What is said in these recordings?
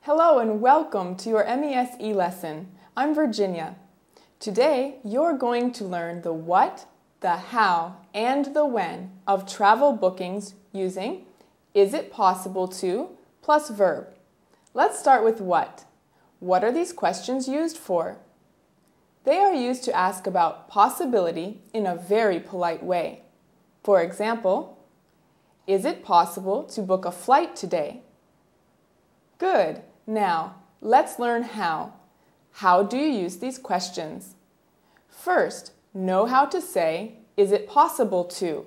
Hello and welcome to your MES lesson. I'm Virginia. Today you're going to learn the what, the how, and the when of travel bookings using is it possible to plus verb. Let's start with what. What are these questions used for? They are used to ask about possibility in a very polite way. For example, is it possible to book a flight today? Good. Now, let's learn how. How do you use these questions? First, know how to say, is it possible to?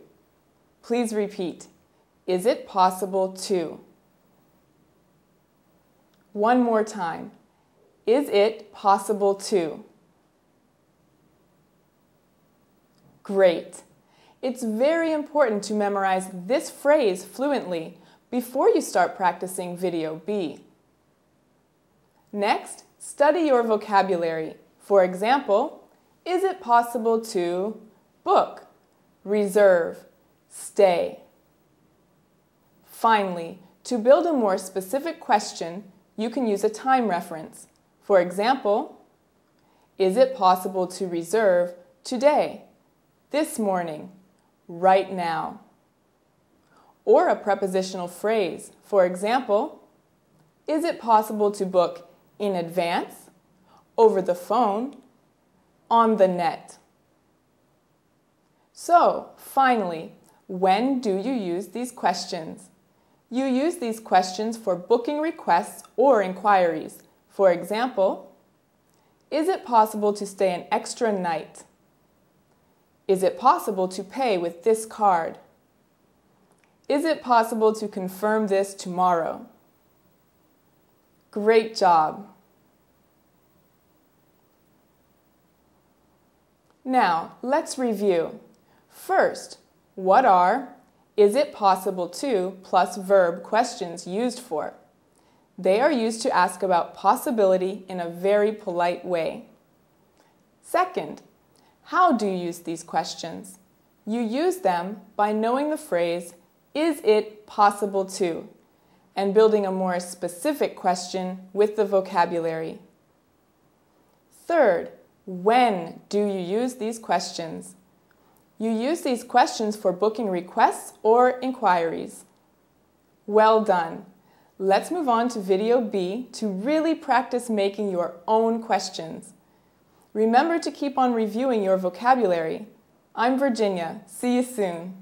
Please repeat, is it possible to? One more time. Is it possible to? Great. It's very important to memorize this phrase fluently before you start practicing video B. Next, study your vocabulary. For example, is it possible to book, reserve, stay? Finally, to build a more specific question, you can use a time reference. For example, is it possible to reserve today, this morning, right now? Or a prepositional phrase. For example, is it possible to book in advance, over the phone, on the net? So, finally, when do you use these questions? You use these questions for booking requests or inquiries. For example, is it possible to stay an extra night? Is it possible to pay with this card? Is it possible to confirm this tomorrow? Great job! Now, let's review. First, what are is it possible to plus verb questions used for? They are used to ask about possibility in a very polite way. Second, how do you use these questions? You use them by knowing the phrase, is it possible to, and building a more specific question with the vocabulary. Third, when do you use these questions? You use these questions for booking requests or inquiries. Well done! Let's move on to video B to really practice making your own questions. Remember to keep on reviewing your vocabulary. I'm Virginia. See you soon.